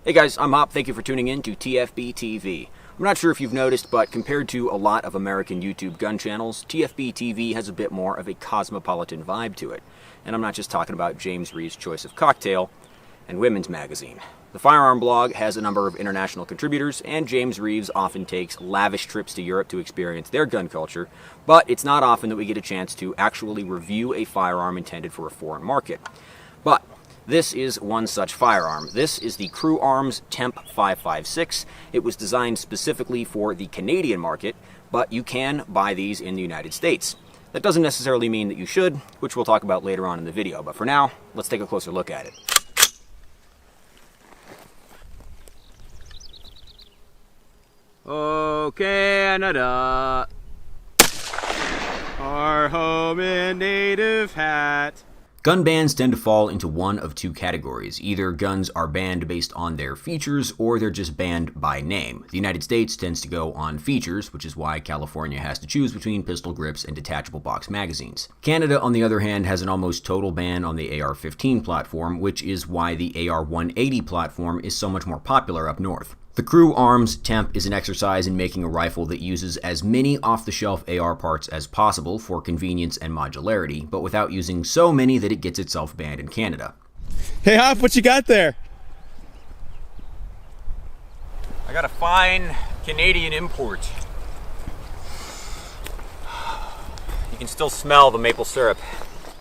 Hey guys, I'm Hop. Thank you for tuning in to tfbtv. I'm not sure if you've noticed, but compared to a lot of American YouTube gun channels, tfbtv has a bit more of a cosmopolitan vibe to it. And I'm not just talking about James Reeves' Choice of Cocktail and Women's Magazine. The Firearm blog has a number of international contributors, and James Reeves often takes lavish trips to Europe to experience their gun culture, but it's not often that we get a chance to actually review a firearm intended for a foreign market. But this is one such firearm. This is the CRU Arms Temp 556. It was designed specifically for the Canadian market, but you can buy these in the United States. That doesn't necessarily mean that you should, which we'll talk about later on in the video, but for now, let's take a closer look at it. Oh, Canada, our home and native hat. Gun bans tend to fall into one of two categories. Either guns are banned based on their features, or they're just banned by name. The United States tends to go on features, which is why California has to choose between pistol grips and detachable box magazines. Canada, on the other hand, has an almost total ban on the AR-15 platform, which is why the AR-180 platform is so much more popular up north. The CRU Arms Temp is an exercise in making a rifle that uses as many off-the-shelf AR parts as possible for convenience and modularity, but without using so many that it gets itself banned in Canada. Hey Hop, what you got there? I got a fine Canadian import. You can still smell the maple syrup.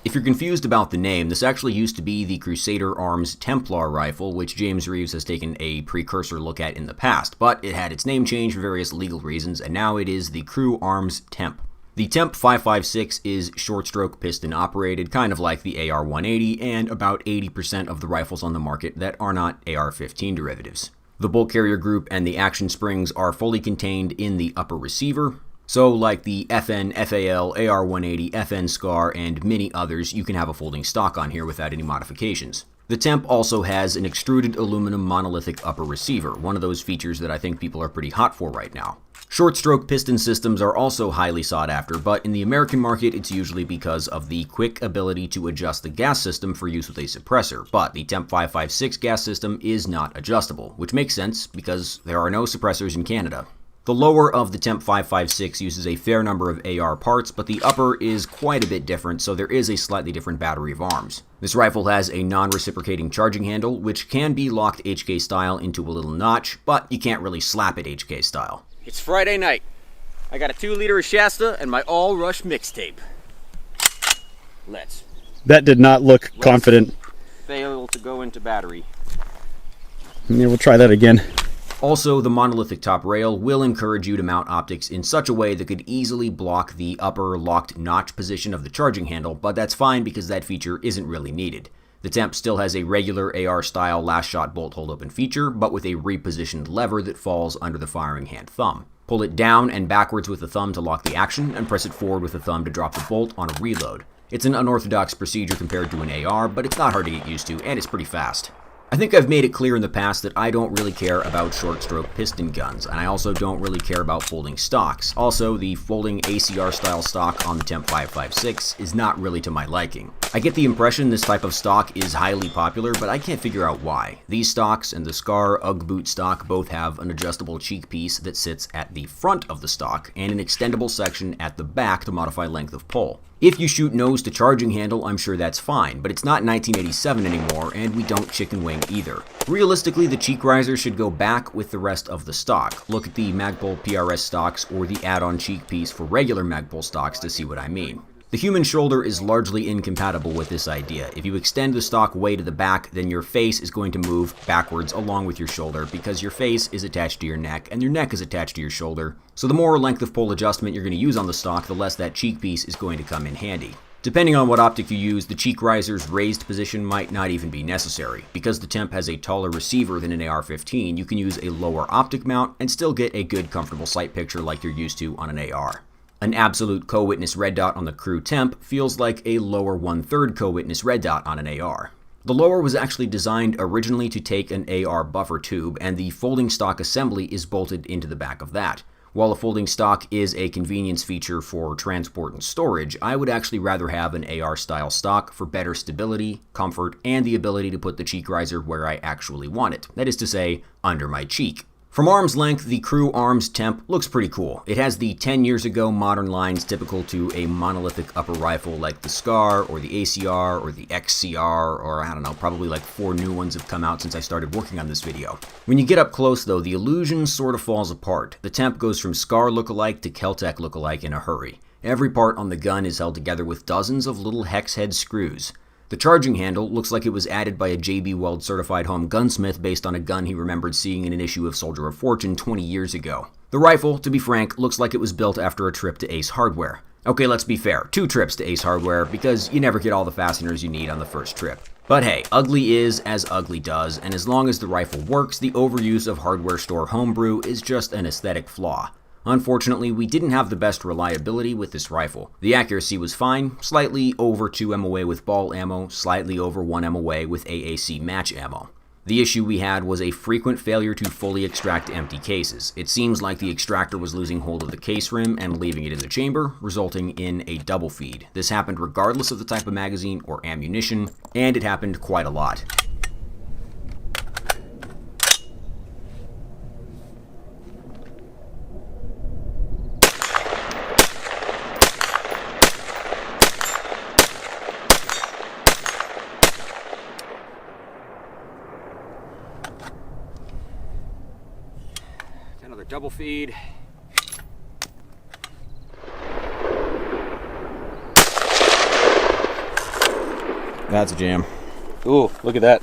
If you're confused about the name, this actually used to be the Crusader Arms Templar rifle, which James Reeves has taken a precursor look at in the past, but it had its name changed for various legal reasons, and now it is the CRU Arms Temp. The Temp 556 is short-stroke piston operated, kind of like the AR-180, and about 80% of the rifles on the market that are not AR-15 derivatives. The bolt carrier group and the action springs are fully contained in the upper receiver. So like the FN, FAL, AR-180, FN SCAR, and many others, you can have a folding stock on here without any modifications. The Temp also has an extruded aluminum monolithic upper receiver, one of those features that I think people are pretty hot for right now. Short-stroke piston systems are also highly sought after, but in the American market it's usually because of the quick ability to adjust the gas system for use with a suppressor, but the Temp 556 gas system is not adjustable, which makes sense because there are no suppressors in Canada. The lower of the Temp 556 uses a fair number of AR parts, but the upper is quite a bit different, so there is a slightly different battery of arms. This rifle has a non-reciprocating charging handle, which can be locked HK style into a little notch, but you can't really slap it HK style. It's Friday night. I got a 2-liter of Shasta and my all-rush mixtape. That did not look confident. Fail to go into battery. Yeah, we'll try that again. Also, the Monolithic Top Rail will encourage you to mount optics in such a way that could easily block the upper locked notch position of the charging handle, but that's fine because that feature isn't really needed. The Temp still has a regular AR-style last shot bolt hold open feature, but with a repositioned lever that falls under the firing hand thumb. Pull it down and backwards with the thumb to lock the action, and press it forward with the thumb to drop the bolt on a reload. It's an unorthodox procedure compared to an AR, but it's not hard to get used to, and it's pretty fast. I think I've made it clear in the past that I don't really care about short-stroke piston guns, and I also don't really care about folding stocks. Also, the folding ACR-style stock on the Temp 556 is not really to my liking. I get the impression this type of stock is highly popular, but I can't figure out why. These stocks and the SCAR UGG boot stock both have an adjustable cheek piece that sits at the front of the stock, and an extendable section at the back to modify length of pull. If you shoot nose to charging handle, I'm sure that's fine, but it's not 1987 anymore, and we don't chicken wing either. Realistically, the cheek riser should go back with the rest of the stock. Look at the Magpul PRS stocks or the add-on cheek piece for regular Magpul stocks to see what I mean. The human shoulder is largely incompatible with this idea. If you extend the stock way to the back, then your face is going to move backwards along with your shoulder because your face is attached to your neck and your neck is attached to your shoulder. So the more length of pull adjustment you're going to use on the stock, the less that cheek piece is going to come in handy. Depending on what optic you use, the cheek riser's raised position might not even be necessary. Because the Temp has a taller receiver than an AR-15, you can use a lower optic mount and still get a good comfortable sight picture like you're used to on an AR. An absolute co-witness red dot on the CRU Temp feels like a lower 1/3 co-witness red dot on an AR. The lower was actually designed originally to take an AR buffer tube, and the folding stock assembly is bolted into the back of that. While a folding stock is a convenience feature for transport and storage, I would actually rather have an AR-style stock for better stability, comfort, and the ability to put the cheek riser where I actually want it, that is to say, under my cheek. From arm's length, the CRU Arms Temp looks pretty cool. It has the 10 years ago modern lines typical to a monolithic upper rifle like the SCAR or the ACR or the XCR, or I don't know, probably like 4 new ones have come out since I started working on this video. When you get up close though, the illusion sort of falls apart. The Temp goes from SCAR lookalike to Kel-Tec lookalike in a hurry. Every part on the gun is held together with dozens of little hex head screws. The charging handle looks like it was added by a JB Weld certified home gunsmith based on a gun he remembered seeing in an issue of Soldier of Fortune 20 years ago. The rifle, to be frank, looks like it was built after a trip to Ace Hardware. Okay, let's be fair, 2 trips to Ace Hardware because you never get all the fasteners you need on the first trip. But hey, ugly is as ugly does, and as long as the rifle works, the overuse of hardware store homebrew is just an aesthetic flaw. Unfortunately, we didn't have the best reliability with this rifle. The accuracy was fine, slightly over 2 MOA with ball ammo, slightly over 1 MOA with AAC match ammo. The issue we had was a frequent failure to fully extract empty cases. It seems like the extractor was losing hold of the case rim and leaving it in the chamber, resulting in a double feed. This happened regardless of the type of magazine or ammunition, and it happened quite a lot. Another double feed. That's a jam. Ooh, look at that.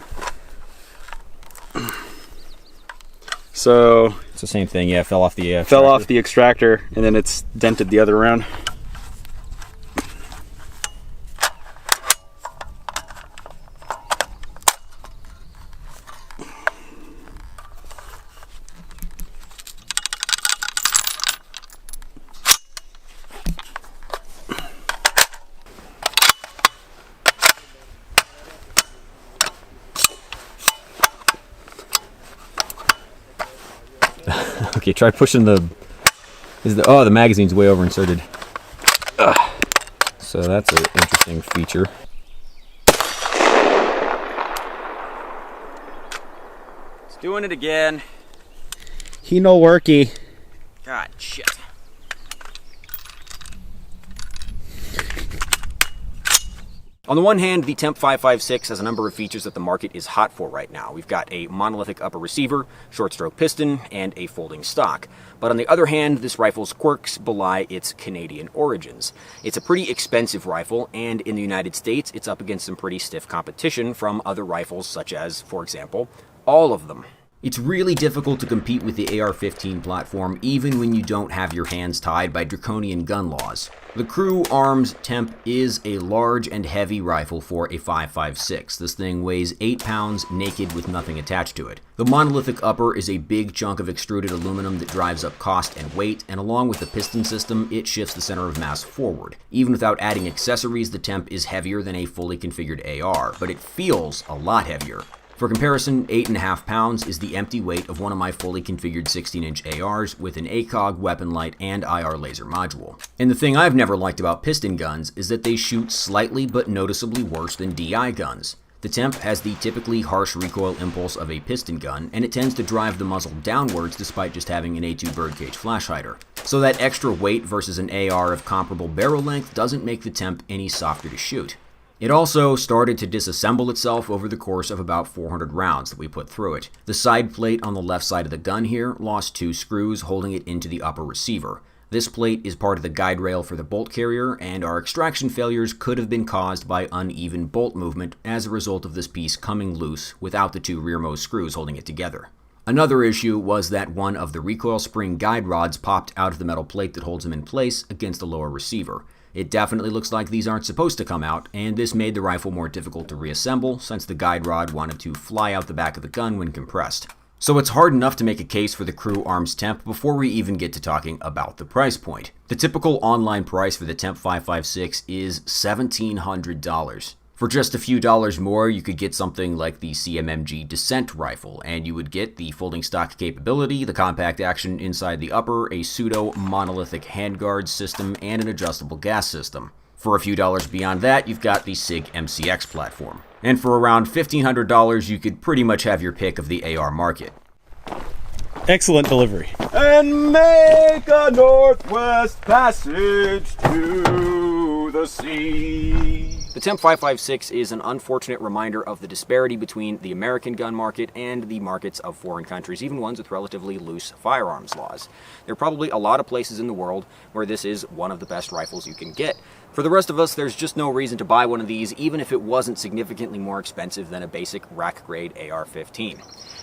So It's the same thing, yeah, fell off the extractor and then it's dented the other round. Okay, try pushing the magazine's way over inserted. So that's an interesting feature. It's doing it again. He no worky. God, shit. On the one hand, the Temp 556 has a number of features that the market is hot for right now. We've got a monolithic upper receiver, short stroke piston, and a folding stock. But on the other hand, this rifle's quirks belie its Canadian origins. It's a pretty expensive rifle, and in the United States, it's up against some pretty stiff competition from other rifles such as, for example, all of them. It's really difficult to compete with the AR-15 platform even when you don't have your hands tied by draconian gun laws. The CRU Arms Temp is a large and heavy rifle for a 5.56. This thing weighs 8 pounds naked with nothing attached to it. The monolithic upper is a big chunk of extruded aluminum that drives up cost and weight, and along with the piston system, it shifts the center of mass forward. Even without adding accessories, the Temp is heavier than a fully configured AR, but it feels a lot heavier. For comparison, 8.5 pounds is the empty weight of one of my fully configured 16-inch ARs with an ACOG, weapon light, and IR laser module. And the thing I've never liked about piston guns is that they shoot slightly but noticeably worse than DI guns. The Temp has the typically harsh recoil impulse of a piston gun, and it tends to drive the muzzle downwards despite just having an A2 birdcage flash hider. So that extra weight versus an AR of comparable barrel length doesn't make the Temp any softer to shoot. It also started to disassemble itself over the course of about 400 rounds that we put through it. The side plate on the left side of the gun here lost 2 screws holding it into the upper receiver. This plate is part of the guide rail for the bolt carrier, and our extraction failures could have been caused by uneven bolt movement as a result of this piece coming loose without the 2 rearmost screws holding it together. Another issue was that one of the recoil spring guide rods popped out of the metal plate that holds them in place against the lower receiver. It definitely looks like these aren't supposed to come out, and this made the rifle more difficult to reassemble since the guide rod wanted to fly out the back of the gun when compressed. So it's hard enough to make a case for the CRU Arms Temp before we even get to talking about the price point. The typical online price for the Temp 556 is $1,700. For For just a few dollars more, you could get something like the CMMG Descent Rifle, and you would get the folding stock capability, the compact action inside the upper, a pseudo-monolithic handguard system, and an adjustable gas system. For a few dollars beyond that, you've got the SIG MCX platform. And for around $1,500, you could pretty much have your pick of the AR market. Excellent delivery. And make a northwest passage to the sea. The Temp 556 is an unfortunate reminder of the disparity between the American gun market and the markets of foreign countries, even ones with relatively loose firearms laws. There are probably a lot of places in the world where this is one of the best rifles you can get. For the rest of us, there's just no reason to buy one of these, even if it wasn't significantly more expensive than a basic rack-grade AR-15.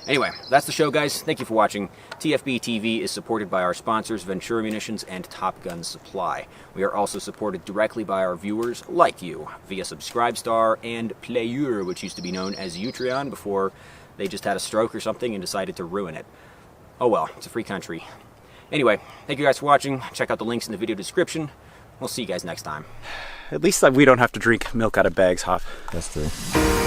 Anyway, that's the show, guys. Thank you for watching. TFB TV is supported by our sponsors, Ventura Munitions and Top Gun Supply. We are also supported directly by our viewers, like you, via Subscribestar and Player, which used to be known as Utreon before they just had a stroke or something and decided to ruin it. Oh well, it's a free country. Anyway, thank you guys for watching. Check out the links in the video description. We'll see you guys next time. At least we don't have to drink milk out of bags, Hop. That's true.